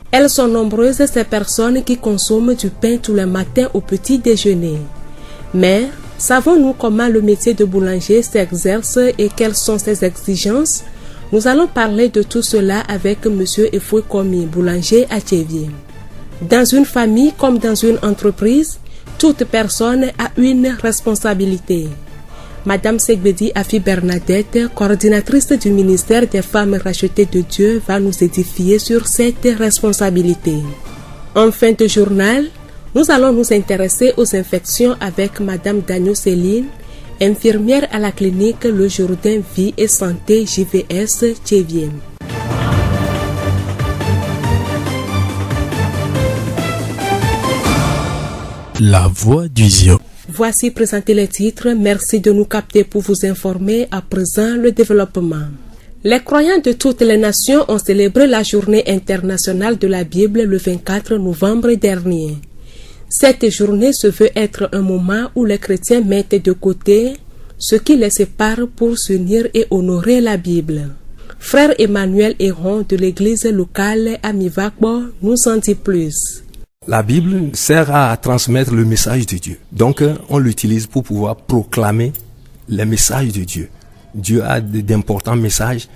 Elles sont nombreuses ces personnes qui consomment du pain tous les matins au petit déjeuner. Mais savons-nous comment le métier de boulanger s'exerce et quelles sont ses exigences? Nous allons parler de tout cela avec M. Efoué Komi, boulanger à Tchévié. Dans une famille comme dans une entreprise, toute personne a une responsabilité. Madame Segbedi Afi Bernadette, coordinatrice du ministère des femmes rachetées de Dieu, va nous édifier sur cette responsabilité. En fin de journal, nous allons nous intéresser aux infections avec Madame Dagno Céline, infirmière à la clinique Le Jourdain Vie et Santé JVS Tchévié. La voix du Zion. Voici présenté les titres. Merci de nous capter pour vous informer. À présent, le développement. Les croyants de toutes les nations ont célébré la journée internationale de la Bible le 24 novembre dernier. Cette journée se veut être un moment où les chrétiens mettent de côté ce qui les sépare pour s'unir et honorer la Bible. Frère Emmanuel Héron de l'église locale à Mivakbo nous en dit plus. La Bible sert à transmettre le message de Dieu. Donc, on l'utilise pour pouvoir proclamer les messages de Dieu. Dieu a d'importants messages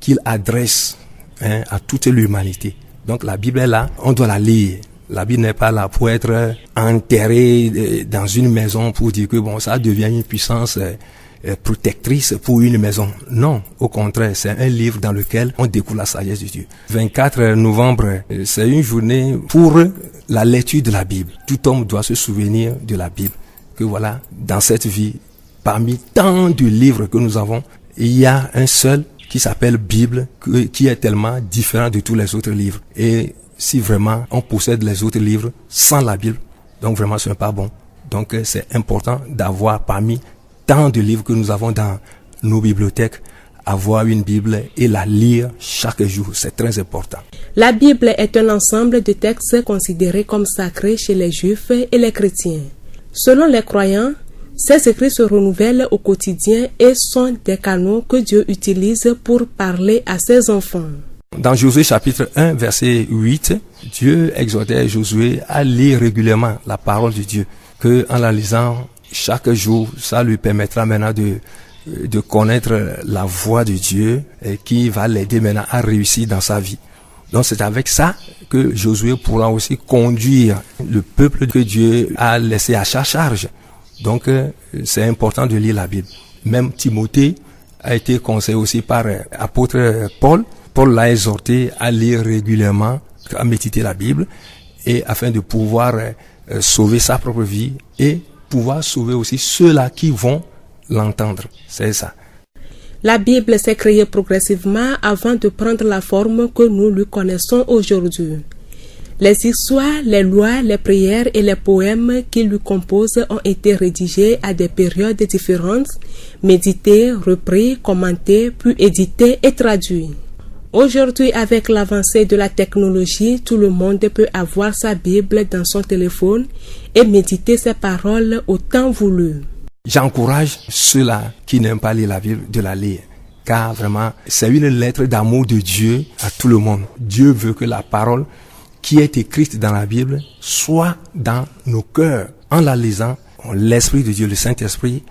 qu'il adresse à toute l'humanité. Donc, la Bible est là, on doit la lire. La Bible n'est pas là pour être enterrée dans une maison pour dire que bon, ça devient une puissance protectrice pour une maison. Non, au contraire, c'est un livre dans lequel on découvre la sagesse de Dieu. 24 novembre, c'est une journée pour la lecture de la Bible. Tout homme doit se souvenir de la Bible. Que voilà, dans cette vie, parmi tant de livres que nous avons, il y a un seul qui s'appelle Bible, qui est tellement différent de tous les autres livres. Et si vraiment on possède les autres livres sans la Bible, donc vraiment ce n'est pas bon. Donc c'est important d'avoir parmi tant de livres que nous avons dans nos bibliothèques, avoir une Bible et la lire chaque jour, c'est très important. La Bible est un ensemble de textes considérés comme sacrés chez les Juifs et les chrétiens. Selon les croyants, ces écrits se renouvellent au quotidien et sont des canaux que Dieu utilise pour parler à ses enfants. Dans Josué chapitre 1, verset 8, Dieu exhortait Josué à lire régulièrement la parole de Dieu, que en la lisant chaque jour, ça lui permettra maintenant de connaître la voix de Dieu et qui va l'aider maintenant à réussir dans sa vie. Donc c'est avec ça que Josué pourra aussi conduire le peuple que Dieu a laissé à sa charge. Donc c'est important de lire la Bible. Même Timothée a été conseillé aussi par l'apôtre Paul. Paul l'a exhorté à lire régulièrement, à méditer la Bible, et afin de pouvoir sauver sa propre vie et pouvoir sauver aussi ceux-là qui vont l'entendre. C'est ça. La Bible s'est créée progressivement avant de prendre la forme que nous lui connaissons aujourd'hui. Les histoires, les lois, les prières et les poèmes qui lui composent ont été rédigés à des périodes différentes, médités, repris, commentés, puis édités et traduits. Aujourd'hui, avec l'avancée de la technologie, tout le monde peut avoir sa Bible dans son téléphone et méditer ses paroles au temps voulu. J'encourage ceux-là qui n'aiment pas lire la Bible de la lire, car vraiment, c'est une lettre d'amour de Dieu à tout le monde. Dieu veut que la parole qui est écrite dans la Bible soit dans nos cœurs. En la lisant, l'Esprit de Dieu, le Saint-Esprit,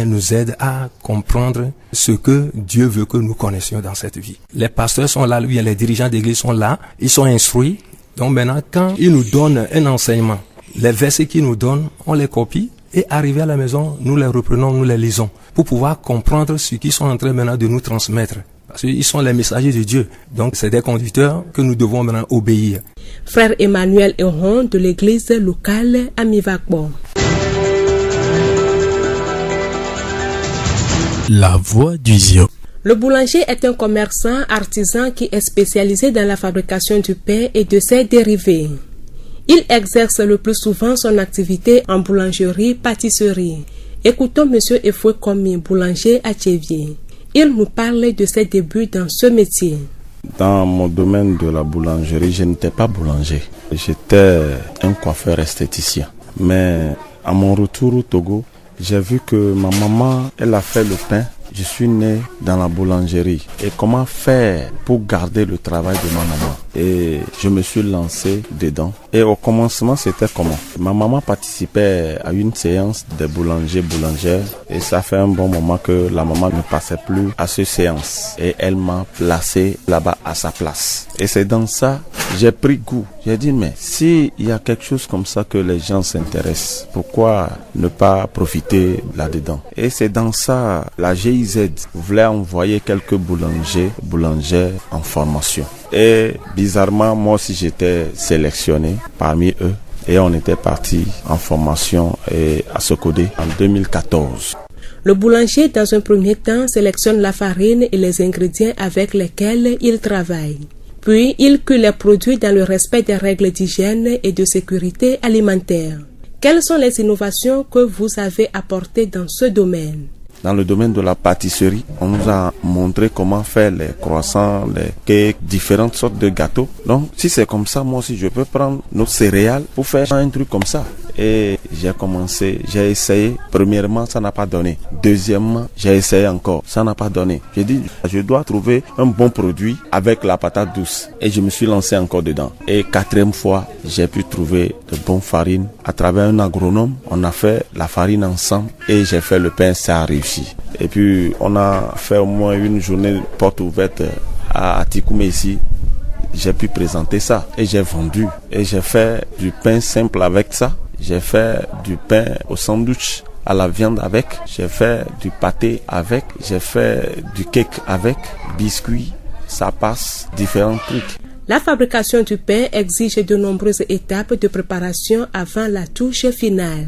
nous aide à comprendre ce que Dieu veut que nous connaissions dans cette vie. Les pasteurs sont là, les dirigeants d'église sont là, ils sont instruits. Donc maintenant, quand ils nous donnent un enseignement, les versets qu'ils nous donnent, on les copie et arrivé à la maison, nous les reprenons, nous les lisons pour pouvoir comprendre ce qu'ils sont en train maintenant de nous transmettre. Parce qu'ils sont les messagers de Dieu. Donc c'est des conducteurs que nous devons maintenant obéir. Frère Emmanuel Héron de l'église locale à Mivakbo. La voix du Zion. Le boulanger est un commerçant artisan qui est spécialisé dans la fabrication du pain et de ses dérivés. Il exerce le plus souvent son activité en boulangerie-pâtisserie. Écoutons M. Efoué Komi, boulanger à Tchévié. Il nous parle de ses débuts dans ce métier. Dans mon domaine de la boulangerie, je n'étais pas boulanger. J'étais un coiffeur esthéticien. Mais à mon retour au Togo, j'ai vu que ma maman, elle a fait le pain. Je suis né dans la boulangerie. Et comment faire pour garder le travail de ma maman? Et je me suis lancé dedans. Et au commencement, c'était comment? Ma maman participait à une séance de boulangers-boulangères. Et ça fait un bon moment que la maman ne passait plus à ces séances. Et elle m'a placé là-bas à sa place. Et c'est dans ça, j'ai pris goût. J'ai dit, mais s'il y a quelque chose comme ça que les gens s'intéressent, pourquoi ne pas profiter là-dedans? Et c'est dans ça, la GIZ voulait envoyer quelques boulangères en formation. Et bizarrement, moi aussi j'étais sélectionné parmi eux. Et on était parti en formation à Sokodé en 2014. Le boulanger, dans un premier temps, sélectionne la farine et les ingrédients avec lesquels il travaille. Puis, il cuit les produits dans le respect des règles d'hygiène et de sécurité alimentaire. Quelles sont les innovations que vous avez apportées dans ce domaine? Dans le domaine de la pâtisserie, on nous a montré comment faire les croissants, les cakes, différentes sortes de gâteaux. Donc, si c'est comme ça, moi aussi, je peux prendre nos céréales pour faire un truc comme ça. Et j'ai essayé. Premièrement, ça n'a pas donné. Deuxièmement, j'ai essayé encore. Ça n'a pas donné. J'ai dit, je dois trouver un bon produit avec la patate douce. Et je me suis lancé encore dedans. Et quatrième fois, j'ai pu trouver de bonnes farines. À travers un agronome, on a fait la farine ensemble et j'ai fait le pain, ça a réussi. Et puis, on a fait au moins une journée porte ouverte à Atikoumé ici. J'ai pu présenter ça et j'ai vendu. Et j'ai fait du pain simple avec ça. J'ai fait du pain au sandwich à la viande avec. J'ai fait du pâté avec. J'ai fait du cake avec. Biscuits, ça passe, différents trucs. La fabrication du pain exige de nombreuses étapes de préparation avant la touche finale.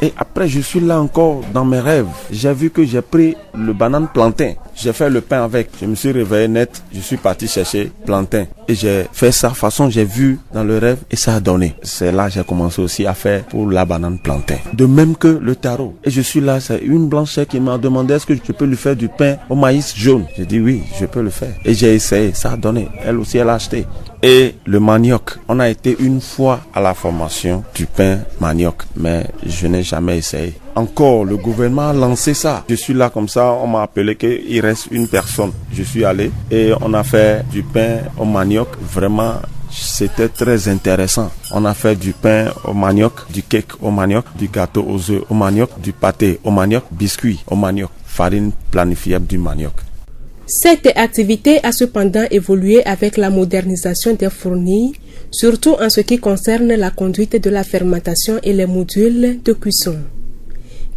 Et après, je suis là encore dans mes rêves. J'ai vu que j'ai pris le banane plantain. J'ai fait le pain avec. Je me suis réveillé net. Je suis parti chercher plantain. Et j'ai fait ça façon, j'ai vu dans le rêve et ça a donné. C'est là que j'ai commencé aussi à faire pour la banane plantain. De même que le taro. Et je suis là, c'est une blanchette qui m'a demandé est-ce que je peux lui faire du pain au maïs jaune. J'ai dit oui, je peux le faire. Et j'ai essayé, ça a donné. Elle aussi, elle a acheté. Et le manioc, on a été une fois à la formation du pain manioc, mais je n'ai jamais essayé. Encore, le gouvernement a lancé ça. Je suis là comme ça, on m'a appelé qu'il reste une personne. Je suis allé et on a fait du pain au manioc. Vraiment, c'était très intéressant. On a fait du pain au manioc, du cake au manioc, du gâteau aux œufs au manioc, du pâté au manioc, biscuits au manioc, farine planifiable du manioc. Cette activité a cependant évolué avec la modernisation des fournis, surtout en ce qui concerne la conduite de la fermentation et les modules de cuisson.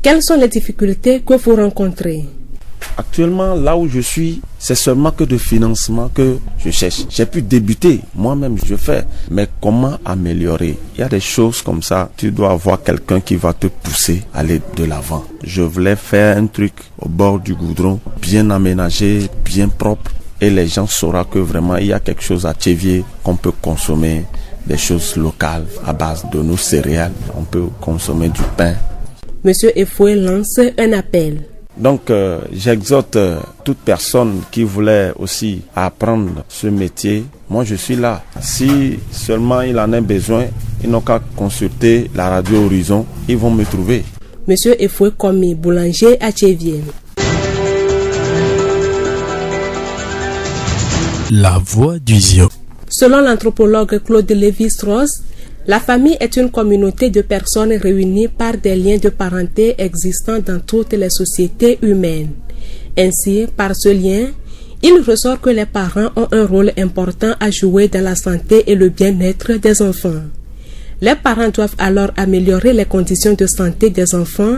Quelles sont les difficultés que vous rencontrez? Actuellement, là où je suis, c'est seulement que de financement que je cherche. J'ai pu débuter, moi-même je fais, mais comment améliorer? Il y a des choses comme ça, tu dois avoir quelqu'un qui va te pousser à aller de l'avant. Je voulais faire un truc au bord du goudron, bien aménagé, bien propre, et les gens sauront que vraiment il y a quelque chose à Tchévier qu'on peut consommer, des choses locales à base de nos céréales. On peut consommer du pain. Monsieur Efoué lance un appel. Donc, j'exhorte toute personne qui voulait aussi apprendre ce métier. Moi, je suis là. Si seulement il en a besoin, ils n'ont qu'à consulter la radio Horizon. Ils vont me trouver. Monsieur Efoué Komi, boulanger à Tchévier. La voix du Zio. Selon l'anthropologue Claude Lévi-Strauss, la famille est une communauté de personnes réunies par des liens de parenté existants dans toutes les sociétés humaines. Ainsi, par ce lien, il ressort que les parents ont un rôle important à jouer dans la santé et le bien-être des enfants. Les parents doivent alors améliorer les conditions de santé des enfants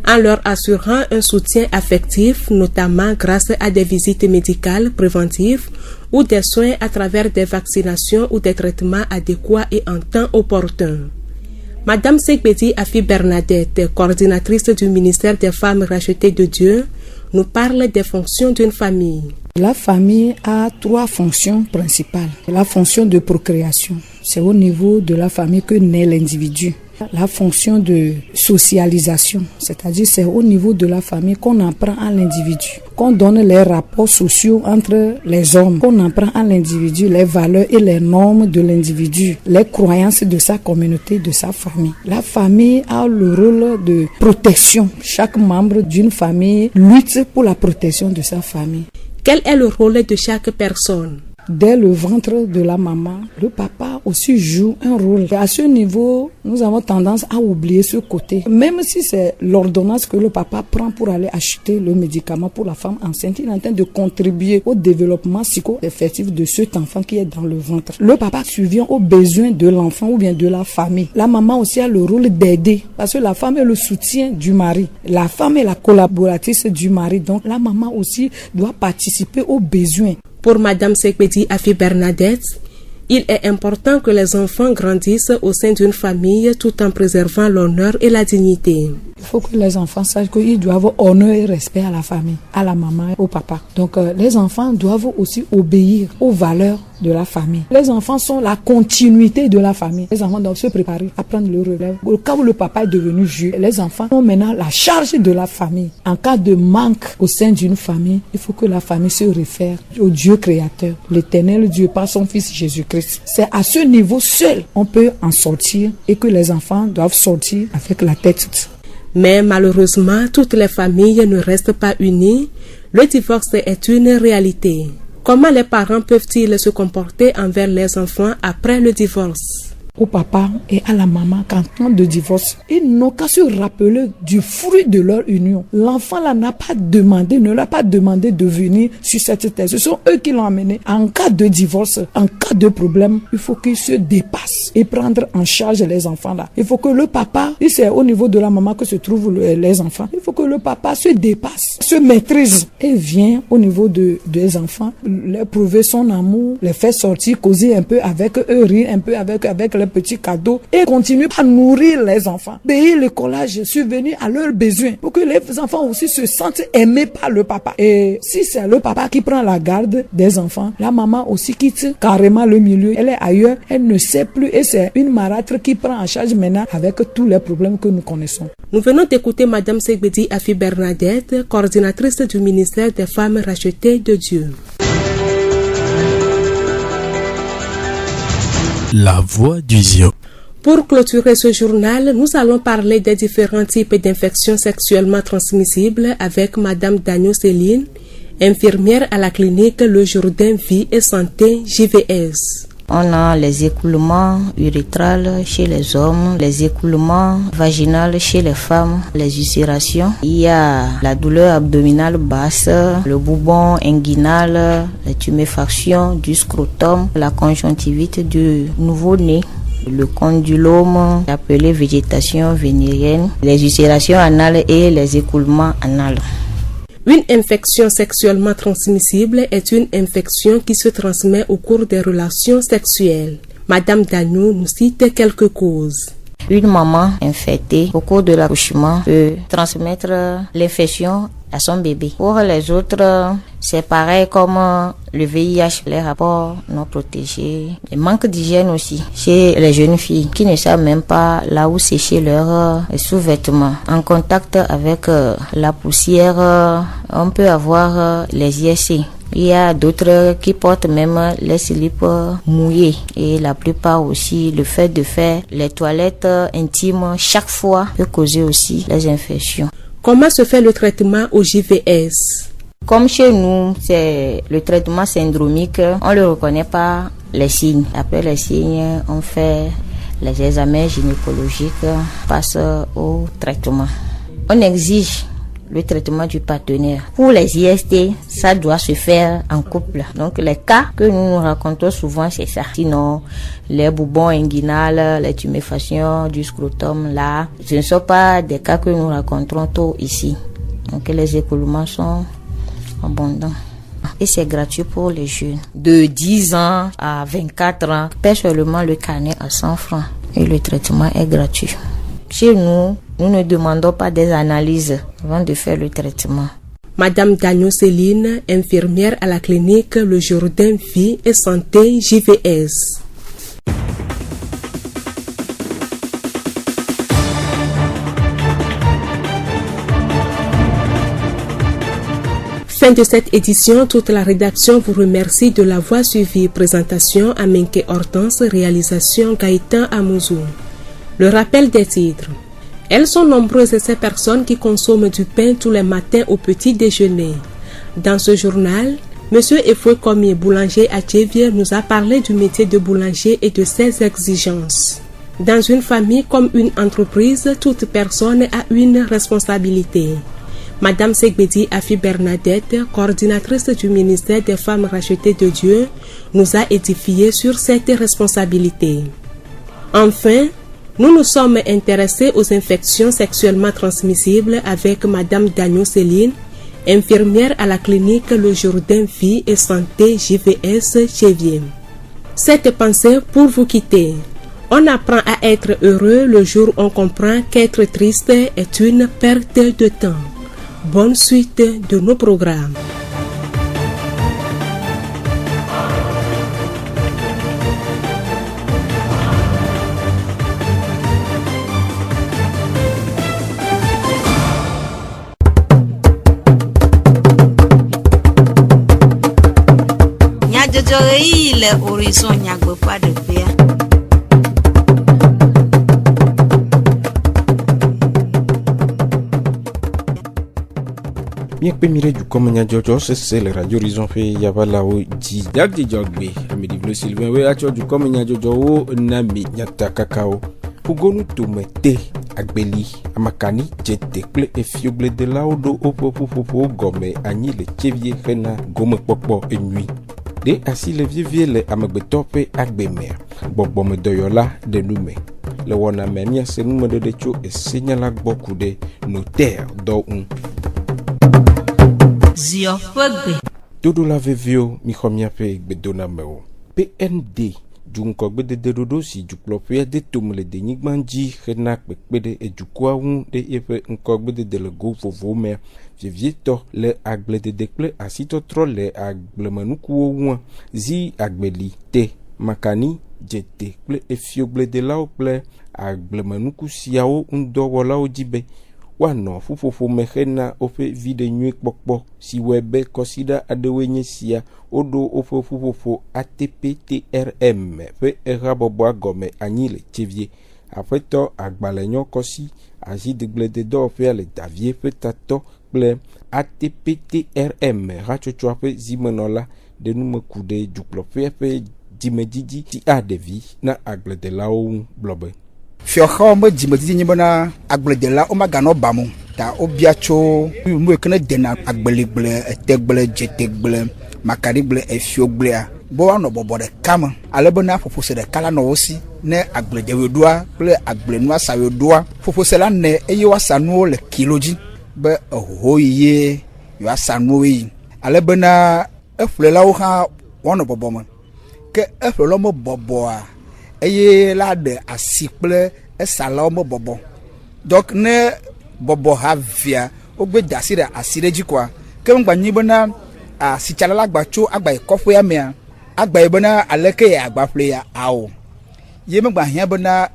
en leur assurant un soutien affectif, notamment grâce à des visites médicales préventives ou des soins à travers des vaccinations ou des traitements adéquats et en temps opportun. Madame Segbedi Afi Bernadette, coordinatrice du ministère des Femmes rachetées de Dieu, nous parle des fonctions d'une famille. La famille a 3 fonctions principales. La fonction de procréation, c'est au niveau de la famille que naît l'individu. La fonction de socialisation, c'est-à-dire c'est au niveau de la famille qu'on apprend à l'individu, qu'on donne les rapports sociaux entre les hommes, qu'on apprend à l'individu les valeurs et les normes de l'individu, les croyances de sa communauté, de sa famille. La famille a le rôle de protection. Chaque membre d'une famille lutte pour la protection de sa famille. Quel est le rôle de chaque personne? Dès le ventre de la maman, le papa aussi joue un rôle. Et à ce niveau, nous avons tendance à oublier ce côté. Même si c'est l'ordonnance que le papa prend pour aller acheter le médicament pour la femme enceinte, il est en train de contribuer au développement psycho-affectif de cet enfant qui est dans le ventre. Le papa subvient aux besoins de l'enfant ou bien de la famille. La maman aussi a le rôle d'aider parce que la femme est le soutien du mari. La femme est la collaboratrice du mari. Donc la maman aussi doit participer aux besoins. Pour Madame Sekbedi Afi Bernadette, il est important que les enfants grandissent au sein d'une famille tout en préservant l'honneur et la dignité. Il faut que les enfants sachent qu'ils doivent honneur et respect à la famille, à la maman et au papa. Donc les enfants doivent aussi obéir aux valeurs de la famille. Les enfants sont la continuité de la famille. Les enfants doivent se préparer à prendre le relève. Au cas où le papa est devenu vieux, les enfants ont maintenant la charge de la famille. En cas de manque au sein d'une famille, il faut que la famille se réfère au Dieu créateur, l'Éternel Dieu par son Fils Jésus-Christ. C'est à ce niveau seul on peut en sortir et que les enfants doivent sortir avec la tête. Mais malheureusement, toutes les familles ne restent pas unies. Le divorce est une réalité. Comment les parents peuvent-ils se comporter envers les enfants après le divorce? Au papa et à la maman, qu'en temps de divorce, ils n'ont qu'à se rappeler du fruit de leur union. L'enfant là n'a pas demandé, ne l'a pas demandé de venir sur cette terre. Ce sont eux qui l'ont amené. En cas de divorce, en cas de problème, il faut qu'ils se dépassent et prendre en charge les enfants là. Il faut que le papa, si c'est au niveau de la maman que se trouvent les enfants, il faut que le papa se dépasse, se maîtrise et vient au niveau des enfants, leur prouver son amour, les faire sortir, causer un peu avec eux, rire un peu avec les petits cadeaux et continuer à nourrir les enfants, payer le collage, subvenir à leurs besoins pour que les enfants aussi se sentent aimés par le papa. Et si c'est le papa qui prend la garde des enfants, la maman aussi quitte carrément le milieu, elle est ailleurs, elle ne sait plus et c'est une marâtre qui prend en charge maintenant avec tous les problèmes que nous connaissons. Nous venons d'écouter Madame Sekbedi Afi Bernadette, coordinatrice du ministère des Femmes rachetées de Dieu. La voix du Zion. Pour clôturer ce journal, nous allons parler des différents types d'infections sexuellement transmissibles avec Madame Dagno Céline, infirmière à la clinique Le Jourdain Vie et Santé JVS. On a les écoulements urétrales chez les hommes, les écoulements vaginales chez les femmes, les ulcérations. Il y a la douleur abdominale basse, le bourbon inguinal, la tuméfaction du scrotum, la conjonctivite du nouveau-né, le condylome appelé végétation vénérienne, les ulcérations anales et les écoulements anales. Une infection sexuellement transmissible est une infection qui se transmet au cours des relations sexuelles. Madame Dagno nous cite quelques causes. Une maman infectée au cours de l'accouchement peut transmettre l'infection à son bébé. Pour les autres, c'est pareil comme le VIH, les rapports non protégés, le manque d'hygiène aussi chez les jeunes filles qui ne savent même pas là où sécher leurs sous-vêtements. En contact avec la poussière, on peut avoir les IST. Il y a d'autres qui portent même les slips mouillés et la plupart aussi le fait de faire les toilettes intimes chaque fois peut causer aussi les infections. Comment se fait le traitement au JVS? Comme chez nous, c'est le traitement syndromique, on ne reconnaît pas les signes. Après les signes, on fait les examens gynécologiques, passe au traitement. On exige le traitement du partenaire. Pour les IST, ça doit se faire en couple. Donc les cas que nous racontons souvent, c'est ça. Sinon, les bourbons inguinales, les tuméfactions du scrotum, là, ce ne sont pas des cas que nous raconterons tôt ici. Donc les écoulements sont abondants. Et c'est gratuit pour les jeunes. De 10 ans à 24 ans, paie seulement le carnet à 100 francs. Et le traitement est gratuit. Chez nous, nous ne demandons pas des analyses avant de faire le traitement. Madame Dagnon Céline, infirmière à la clinique Le Jourdain Vie et Santé JVS. Fin de cette édition, toute la rédaction vous remercie de l'avoir suivi. Présentation Amenke Hortense, réalisation Gaëtan Amouzou. Le rappel des titres. Elles sont nombreuses ces personnes qui consomment du pain tous les matins au petit déjeuner. Dans ce journal, M. Efoué Komié, boulanger à Tchévier, nous a parlé du métier de boulanger et de ses exigences. Dans une famille comme une entreprise, toute personne a une responsabilité. Madame Segbedi Afi Bernadette, coordinatrice du ministère des Femmes rachetées de Dieu, nous a édifié sur cette responsabilité. Enfin, nous nous sommes intéressés aux infections sexuellement transmissibles avec Madame Dagnon Céline, infirmière à la clinique Le Jourdain Vie et Santé JVS Tchévier. Cette pensée pour vous quitter. On apprend à être heureux le jour où on comprend qu'être triste est une perte de temps. Bonne suite de nos programmes. Le horizon nyagbe pas de paix. Bien que mire du comme nya jojo c'est le radio horizon fait yabala o ji dag di jogbe amedi vlo Sylvain we acho du comme nya jojo o na mi nyata kakao pugonu to mete agbeli amakani jete ple efiogle de la odo opopopopo gome ani le Tchévier fena gome popo enui de asi le vieux le amegbeto agbemer bobo me doyola de nume le wona memia se nume de cho e signala gboku de notaire do un Zio fogbe todo la vevio mi khomia pe gbedona meo PND junko gbede de dodo si juklope de tumle de nyigbanji khena pekpede e jukwa un de efe nko gbede de le go vovo me vieto le agblede de kple asito tro le agblemenuku wu zi agbeli te makani jete kple efiogle de lao kple agblemenuku siawo ndowolawo jibe wano fufofo mehena ofe vide nyue kpokpo si webe kosida adewenye sia odo ofe fufofo ATPTRM fe erabobo agome anyi le Tchévier afeto agbalenyo kosi aji de glede do fe le davie fe tato kple ATPTRM rachochoa fe zimenola de nume kude juklo fe dimedidi ti adevi na agblede lao blobe Fioxa me dimedidi nyibona agbledela o magano bamu ta obiacho mu ekene dena agbelegle etegble jetegle makarigle efioglea bo ano bobo de kama alebona fofose de kala no osi ne agbledewedua ple agblenu asawedua fofose la ne eye wasanu le kiloji be hoye yo asanu yi alebona eflela wo ha wono bobo ma ke eflela mo bobo a eye la de asiple esala mo bobo donc ne bobo havia ogbe dasire asireji kwa ke ngba nyibona a sichala la gbacho agba ikofo ya mea agba ibona aleke ya agba ple ya awo ye megba hia bona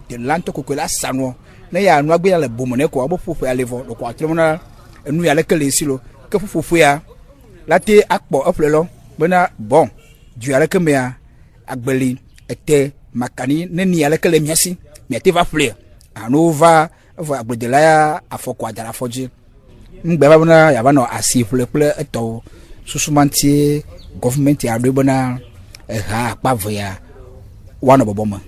de lanto kokola sano na ya anu agbe ya le bomone ko abo fofo ya levo lo kwa tremona enu ya leke le silo ke fofo ya lati akpo oflelo bona bon du ya leke mea agbeli ete makani ne ni aleke le miasi miate va fleur anova va agbedela ya afoko adara foji ngbe ba bona ya ba no asifle ple eto susumantie government ya do bona ha pavya wana boboma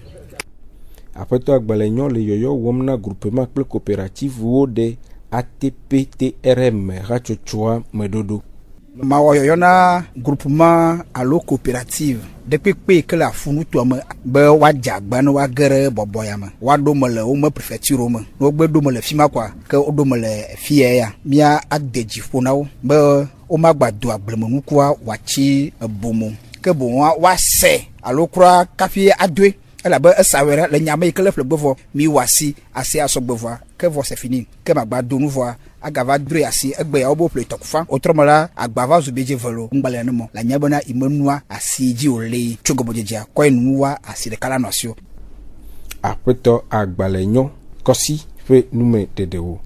afeto agbalenyo le yoyo womna groupement ple coopérative wo de ATPTRM rachochoa medodo ma woyo na groupement alo coopérative depuis que la funu to ma be waja gba no wagere boboya ma wado mole o ma préfecture ma no gbe do mole fima kwa ke o do mole fie ya mia adeji fonawo be o ma gbado agblemu kwa wachi bomo ke bo wa se alo kura kafi adwe elabe esawere le nyame yi ke le ƒlegbe vɔ mi wɔ asi asɔgbe vɔa ke vɔ c'est fini ke magba do nu vɔa agava dre asi egbe ya wo bo ƒle tɔkufa wotrɔ me la agba va zu bedze velo ŋgbalẽ ne mɔ la nya bena imenua asi dzi wòle tso gɔmedzedzea kɔe nuwa asi ɖeka la nɔ asi o. Aƒetɔ agbalẽ nyɔ kɔsi ƒe nume dedewo.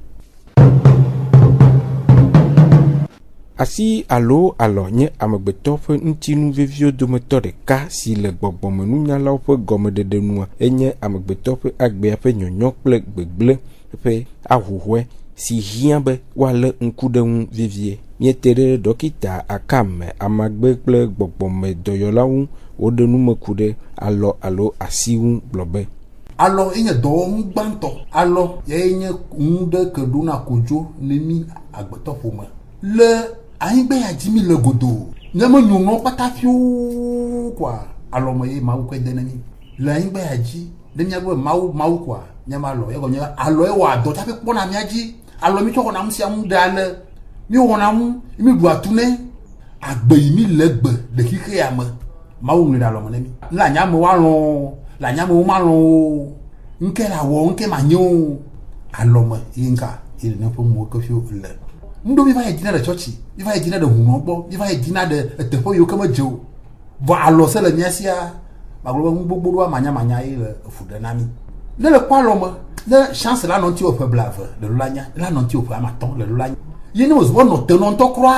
Asi alo alɔ nye amegbetɔ ƒe ŋutinu vevio dometɔ ɖeka si le gbɔgbɔmenunyalawo ƒe gɔmedede nua enye amegbetɔ ƒe agbea ƒe nyɔnyɔ kple gbegblẽ ƒe ahuhɔe si hiã be woalé ŋku ɖe ŋu vevie. Miete ɖe dɔkita Akame Amagbe kple gbɔgbɔme dɔyɔlawo woɖe nume ku ɖe alɔ alo asi ŋu gblɔ be alɔ enye dɔwɔnu gbãtɔ. Alɔ ye nye ŋu ɖe ke ɖona kodzo ne mi agbetɔ ƒome le anyigba ya dzi mi le godo nyeme nyɔnɔ kpata fiwo kɔa alɔ me ye mawu kɔe de ne mi le anyigba ya dzi ne miabe mawu kɔa nyeme alɔ ye gɔnye alɔ ye wɔ adɔ tsaƒe kpɔna mia dzi alɔ mi tsɔ wɔna ŋu sia ŋu ɖe ale mi wɔna ŋu mi ɖu atu ne agbe yi mi le gbe le xixe ya me mawu ŋlɔ ɖe alɔ me ne mi le anyame woalɔ le anyame wo malɔ o ŋke la wɔ ŋke ma nye o alɔ me yi ŋka yi le ne ƒe mo ke fio le ŋɖo mi va yi dzina ɖe tsɔtsi mi va yi dzina ɖe hunɔ gbɔ mi va yi dzina ɖe teƒe yiwo ke me dze o vɔ alɔ se le mia sia magblɔ be ŋu gbogbo ɖoa manyamanya ye le efu ɖe na mi ne le kpɔ alɔ me ne chance la nɔ ŋuti wòƒe blave le lo la nya la nɔ ŋuti wòƒe amatɔ̃ le lo la nya ye ne wòzɔ nɔ te nɔ ŋutɔ kura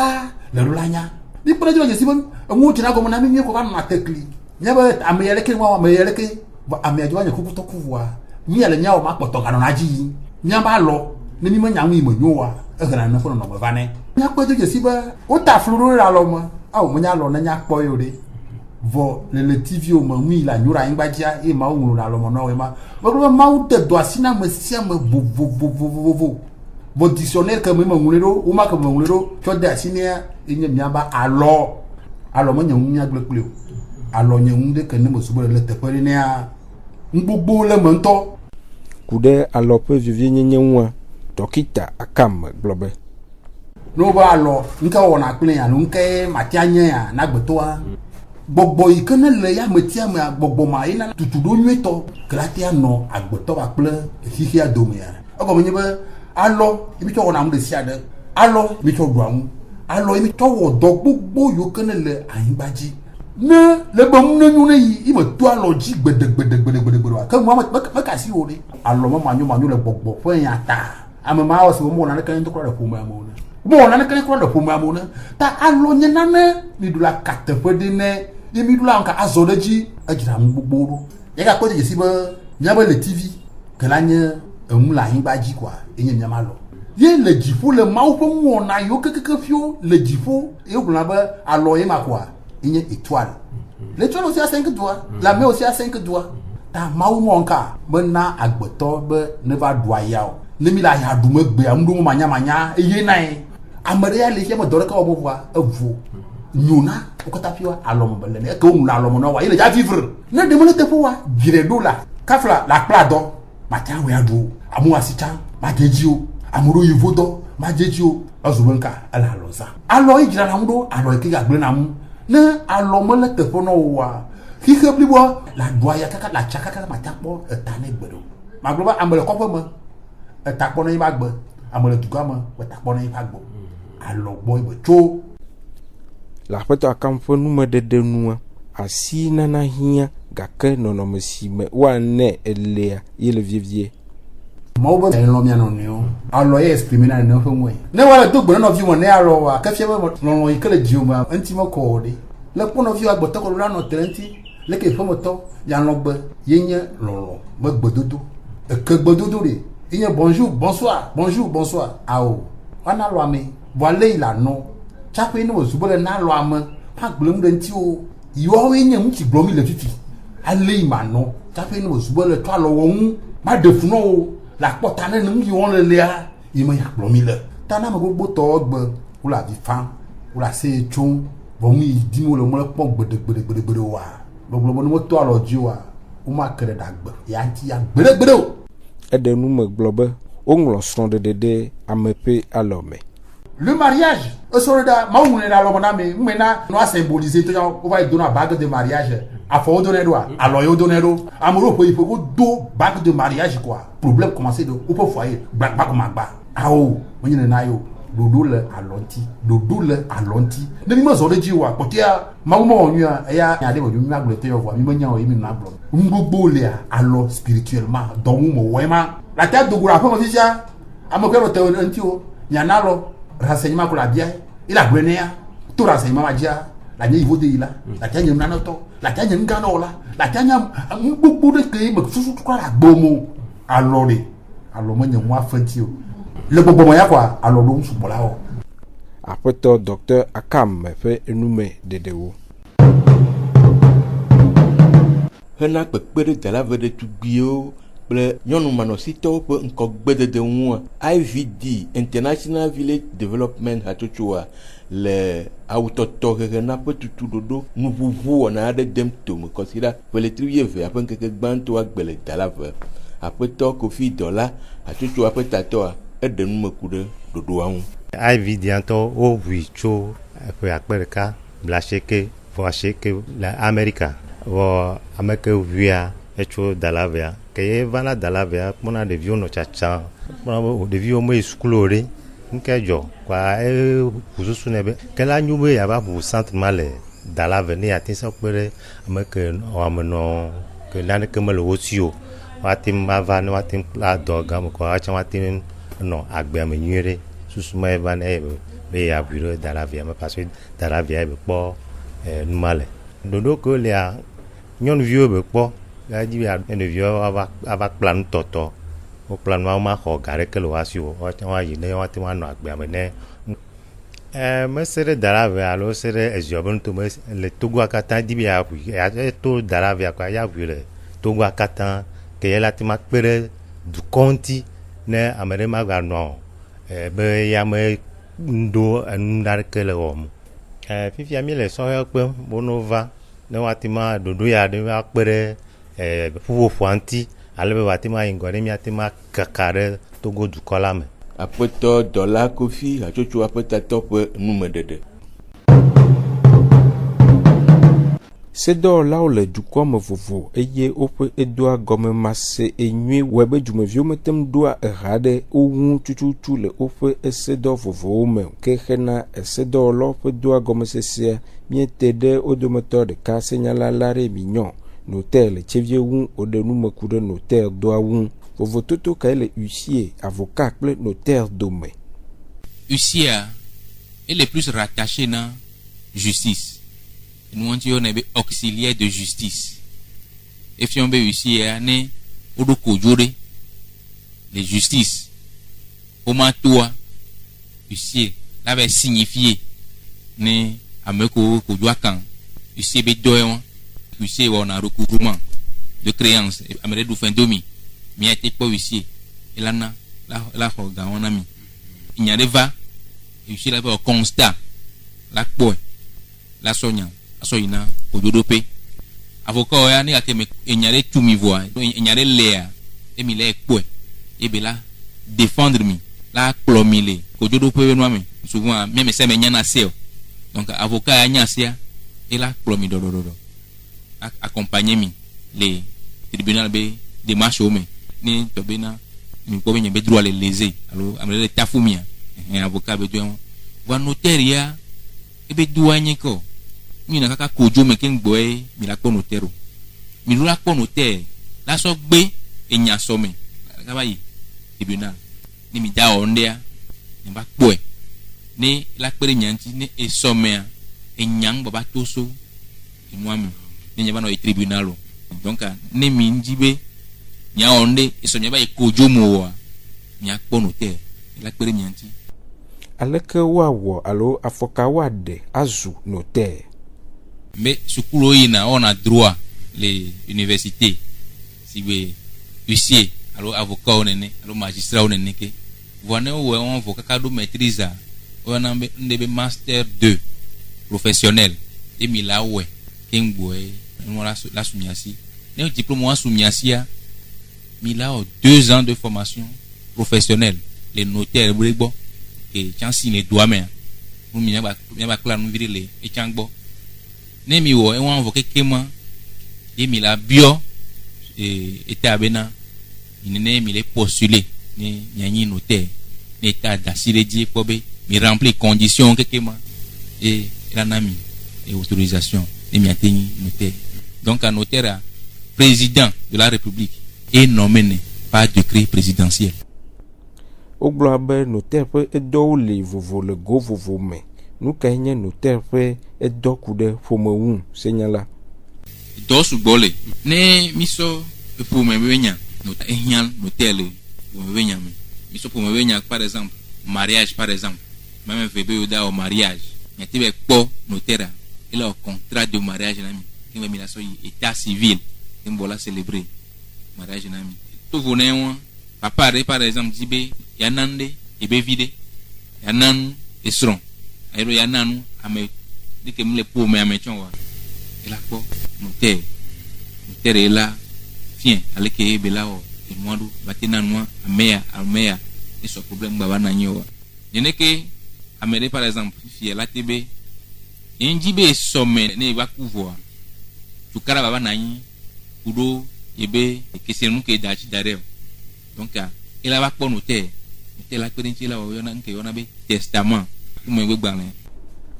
le lo la nya mi kpɔ ɖe dzi le dzesi be eŋuwo dzina gɔme na mi mi kɔ va nɔ atekli mia be ame ya ɖeke ame ya ɖeke vɔ amea dzo anye kukutɔ kuvua mi ya le mia wɔ ma kpɔtɔ ganɔ na dzi yi mia ba alɔ ne mi menya ŋu yi me nyo wa ehena ne ƒe nɔnɔme va ne miakpɔ dzo dzesi be wota flu ɖo le alɔ me awo menya alɔ ne nya kpɔ yo ɖe vɔ le TV wo me ŋui le anyo ɖe anyigba dzia eye mawu ŋlɔ ɖe alɔ me nɔ wo ma megblɔ be mawu de do asi na ame sia ame vovovovovovo vɔ dictionnaire ke me ŋlɔe ɖo woma ke me ŋlɔe ɖo tsɔ de asi nea enye miaba alɔ menye ŋu miagblẽ kpli o alɔ nye ŋu ɖe ke ne me sugbɔ le teƒe ɖe nea ŋgbogbo le me ŋutɔ ku ɖe alɔ ƒe vivienyenye ŋua dɔkita Akame gblɔ be no ba alɔ nke wɔna kple ya no nke matia nye ya na gbetɔa gbɔgbɔ yi ke ne le ya me tia me gbɔgbɔ ma yina tutu ɖo nyuitɔ kratia nɔ agbetɔ ba kple xixia dome ya egɔme nye be alɔ mi tsɔ wɔna ŋu ɖe sia ɖe alɔ mi tsɔ ɖua ŋu alɔ mi tsɔ wɔ dɔ gbogbo yiwo ke ne le anyigba dzi ne le be ŋu ne nyo ne yi me to alɔ dzi gbedegbedegbedegbedegbede wa ke ŋua mekasi wo ɖe alɔ me manyo le gbɔgbɔ ƒe ya ta ame ma wɔ si wɔn wɔna ne kene kura ɖe ƒome amewo ne wɔn wɔna ne kene kura ɖe ƒome amewo ne ta alɔ nye nane mi ɖu la ka teƒe ɖe ne ye mi ɖu la ŋka azɔ ɖe dzi edzra ŋu gbogbo ɖo ye gakpɔ dze si be miabe le TV ke la nye eŋu le anyigba dzi koa enye miama alɔ ye le dziƒo le mawu ƒe ŋuwɔna yiwo kekeke fio le dziƒo ye wogblɔna be alɔ ye ma koa enye étoile le étoile aussi a 5 doigts la main aussi a 5 doigts ta mawu ŋɔ ŋka bena agbetɔ be ne va ɖu aya o ne mi le aya ɖu megbea ŋu ɖo manyamanya eye na ye ame ɖe ya le xia me dɔ ɖeke wɔ bɔbɔa evo nyona wo katã fia alɔ me bele ne eke wo ŋu le alɔ me na wa ye le dza vivre ne ɖe me ne teƒe wa dziɖe ɖo la kafla la kpla dɔ mate wo ya ɖu amewo asi tsã madze dzi o ame ɖewo yevo dɔ madze dzi o ezu be ŋka ele alɔ zã alɔ yi dzra na ŋu ɖo alɔ yi ke gagblẽ na ŋu ne alɔ me le teƒe na wo wa xixe blibo la ɖua ya kaka la tsa kaka mate kpɔ eta ne gbe ɖo magblɔ be ame le kɔƒe me eta kpɔ ne yi ba gbe ame le dugã me eta kpɔ ne yi ba gbɔ alɔ gbɔ yi be tso le aƒetɔ Akame ƒe numeɖeɖe nua asi nana hiã gake nɔnɔme si me woane elea ye le vievie mawu be elɔ mia nɔnɔewo alɔ ye exprime na nene ƒe ŋue ne wale do gbe ne nɔvi me ne alɔ wa ke fia be lɔlɔ yi ke le dziwo me eŋuti mekɔ o ɖe le kpɔ nɔvi wa gbɔtɔ kɔ la nɔ te ŋuti leke ƒemetɔ ya lɔgbe ye nye lɔlɔ me gbedodo eke gbedodo ɖe ye nye bonjour bonsoir awo wana lɔ ame vɔ ale yi la nɔ tsaƒe ne wòzu be le na lɔ ame pa gblẽ ŋu ɖe ŋuti o yiwoawoe nye ŋutsi gblɔ mi le fifi ale yi ma nɔ tsaƒe ne wòzu be le tɔ alɔ wɔ ŋu ma ɖe fu na o le akpɔta ne ŋu yi wɔn le lea yi me ya gblɔ mi le ta na ame gbogbo tɔwo gbe wole avi fam wole aseye tsom vɔ ŋu yi dim wole mele kpɔ gbedegbede wa gbɔgblɔ be ne metɔ alɔ dzi wa woma ke ɖe ɖagbe ya ŋuti ya gbedegbede o eɖe nu me gblɔ be woŋlɔ srɔ̃ɖeɖe ɖe ame ƒe alɔ me le mariage esɔre da mawu ŋlɔ ɖe alɔ me na me ŋmɛ na nua symboliser to ya wo va yi do na bague de mariage afo donné do alors yo donné do amoro il faut ko do bac de mariage quoi problème commencer de ou peut foyer bac comme agba awo onye na yo dodo le alonti ne mi ma zo de ji wa potia ma mo onyu ya ya de bo mi agbo te yo wa mi mo nya o mi na agbo ngogbo le alo spirituellement donc mo wema la tête de goura fo fisia amoko te onti o nya na lo renseignement ko la bia il a grenea tout renseignement ma dia la niveau de ila la tanya na to la tanya ngana ola la tanya ngogbo de ke me susu ko la gbomo alore alo mo nya mo afanti o le bobo moya quoi alors nous sommes là après toi docteur Akam fait énumé dedewo hena kpekpe de la vede tugbio ble nyɔnu manositɔwo ƒe ŋkɔgbedede ŋu IVD International Village Development hatsotsoa le awutɔtɔ hehena ƒe tutuɖoɖo nuʋuʋu wɔna aɖe dem tome kɔsi ɖa ƒeletri 20 aƒe ŋkeke gbãtɔ agbe le dalave aƒetɔ Kofi Dɔla hatsotsoa ƒe tatɔa eɖe numeku ɖe ɖoɖoa ŋu. IVD ŋutɔ woʋui tso ƒe akpe ɖeka blaasieke vɔ asieke le Amerika vɔ ame ke ʋuia etso Dalavia ke ye va na Dalavia kpɔna ɖeviwo nɔ tsatsam kpɔna ɖeviwo me yi sukulu o ɖe ŋkɛ dzɔ kpa ʋu susu nɛ be ke la nyo be yava ʋu centre ma le Dalavia ne yate sɔ kpe ɖe ame ke wɔamenɔ ke naneke mele wo si o woate ava ne woate kpla dɔ game kɔ woate woate nɔ agbea me nyuie ɖe susu ma eva ne be ya ʋui ɖe Dalavia me parce que Dalavia be kpɔ numa le ɖoɖo ke lia nyɔnuviwo be kpɔ edzi be ɖeviwo ava kpla nutɔtɔ wo kpla nua ma xɔ ga ɖeke le woasi o woayi ne woate woanɔ agbea me ne mese ɖe Dalavia alo se ɖe eziɔ be nutome le Togoa katã di be ya ʋui to Dalavia kɔa ya ʋui le Togoa katã ke ye la te ma kpe ɖe dukɔ ŋuti ne ame ɖe ma ganɔ be ya me ŋdo enu ɖeke le wɔm fifia mi le sɔhɛ kpem bono va ne woate ma ɖoɖo ya ɖe va kpe ɖe ƒuƒoƒoa ŋuti ale be woate ma yi ŋgɔ ɖe miate ma kaka ɖe Togo dukɔ la me. Aƒetɔ Dɔla Kofi hatsotso ƒe tatɔ ƒe numeɖeɖe. Sedɔwɔlawo le dukɔ me vovo eye woƒe edoa gɔme mase enyui wɔe be dumeviwo metem doa eha ɖe wo ŋu tututu le woƒe esedɔ vovowo me ke hena esedɔwɔlawo ƒe doa gɔmesesea miete ɖe wo dometɔ ɖeka senyala la ɖe minyɔ notaire le tsevie ŋu woɖe numeku ɖe notaire doa ŋu vovototo kae le huissier avocat kple notaire dome. Huissier est le plus rattaché na justice. Nous avons un auxiliaire de justice. Et si on veut ici, ne odo kojore de justice. Comment toi, ici, l'avait signifié ne ameko kojoakan. Ici, bedoyon. Ici, on a recouvrement de créances. Amérique du fin domi. Mi a été pas ici. Et là, la hoga on a mis. Il n'y a pas. Ici, là, un constat. La poe. La soignante. Soina ododope avocat ya ni akeme enyare tumi voa enyare lea emi le ekpo e be la défendre mi la plomile ododope no me souvent même se me nyana sel donc avocat ya nyasia e la plomi do accompagner mi le tribunal be démarche o me ni to be na mi ko be droit le léser alors amele tafumia avocat be do wa notaire ya e be douane ko mi na kaka kojo me ken gboe mi la kono tero mi la kono te la so gbe enya so me ka bayi tribunal ni mi da ondea ni ba gboe ni la pere nyanti ni e so me enyang baba toso e mo ami ni nyaba no e tribunal donc ni mi njibe nya onde e so nyaba e kojo mo wa mi akono te la pere nyanti aleke wawo alo afoka wade azu notaire. Mais sukulu ina on a droit les universités si we huissier alors avocat on est alors magistrat on est que voilà où on avocat cadre maîtrise on a des master 2 professionnel et mila ouais kengboe on la soumiasi ne diplôme on soumiasi mila 2 ans de formation professionnelle les notaires bon et chansi les doigts mais on m'y a pas clair nous virer les et changbo ne mi wo e won avoke kema et mi la bio était abena il ne mi les postuler ni nyani notaire l'état d'assurer dit pour be mi remplir conditions quelque ma et la nami et autorisation et mi atteindre notaire. Donc un notaire président de la République est nommé par décret présidentiel. Au globe notaire peut être le vovo le go vovo mais nous gagnons notaire peut être d'okude fomeun senyala. Dosu bole ne miso pour me wenya nota enyal notaire le wenya me miso pour me wenya par exemple mariage par exemple même vebe da au mariage nyatibe po notaire il a un contrat de mariage nami il mi la so état civil imbola célébrer mariage nami to vonewa papa par exemple dibe yanande ebe vide yanan esron ayro yananu ame dike mle po me ame chonwa ila po notaire là tiens avec ebe là o e modu batina noa amea et ce problème baba na nyowa neneke amere par exemple fie la tebe injibe somme ne ba kuvoa tukara baba na yin kudo ebe kesenu ke dachi dareo donc il a pas notaire la pédinti là on a que on a be testament comme we gbalé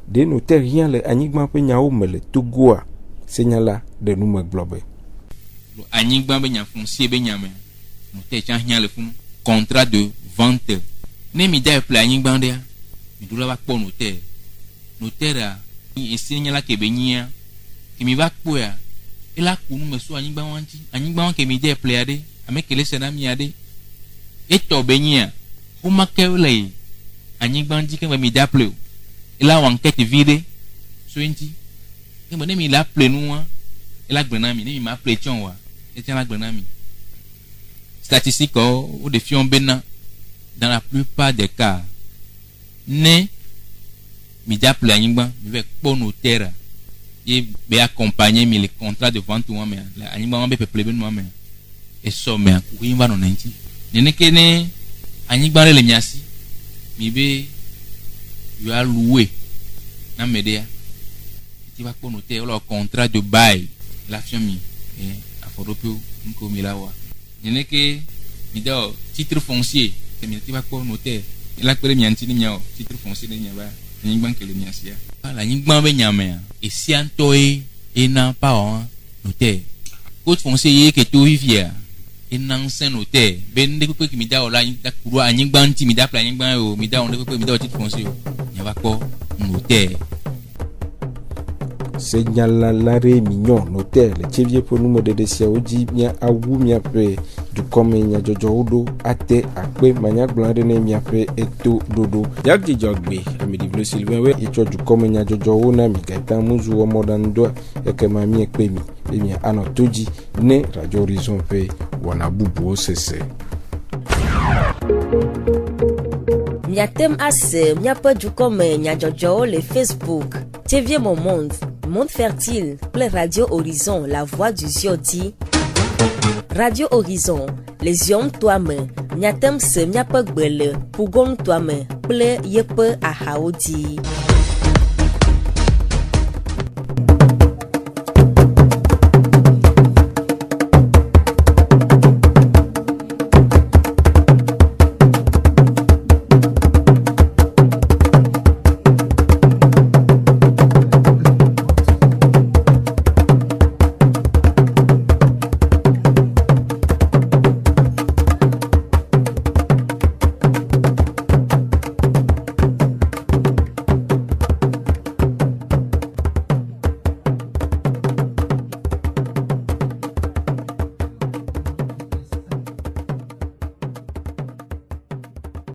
de notaire rien le anigba pe nyaawo mele togoa senyala de nous me globe lo anigba be nya foncier be nyame notaire chan rien le fun contrat de vente ne mi da plan anigba ndia mi do la ba notaire a e senyala ke be nyia ki mi ba po ya ela kunu me so anigba wan ke mi da plan ade amekele sena mi ade eto be nyia uma kewle anyigbandi ke mi daple ila enquête vide so enti ke mo ne mi la ple nuwa ila gbena mi ne mi ma ple chon wa e tian la gbena mi statistique o de fion bena dans la plupart des cas ne mi daple anyigban mi ve po notaire et be accompagner mi le contrat de vente wa me anyigban be peuple ben moi me e so me ku yimba no nenti ne ke ne anyigbare le miasi mi be yo a loué na medea ti va ko noter le contrat de bail la famille et aforopo nko mi la wa nene ke mi do titre foncier que mi ti va ko noter la pere mi anti ni miao titre foncier de nyaba anyigban ke le miasi ya la anyigban be nyame e si antoe e na pa on noter code foncier ye ke to vivia nan sen notaire ben de ko ki mi da ola da kuru anyigban ti mi da plan anyigban o mi da on de ko mi da titre foncier ya ba ko notaire senyala lare mignon notaire le chevie pour nous de sia oji mia awu mia pe du comme nya jojo odo ate akpe manya blande ne mia pe eto dodo yak di jogbe ami di vle Sylvain we e du comme nya jojo ona mi gata muzu o modan do e ke ma mi ekpe mi e mi ano toji ne Radio Horizon pe wana bubu osese Miatem ase miapa du comme nya jojo le Facebook TV mon monde fertile ple Radio Horizon la voix du Ziodi Radio Horizon les yom toi-même miatem se miapa gbele pugon toi-même ple yepe a haodi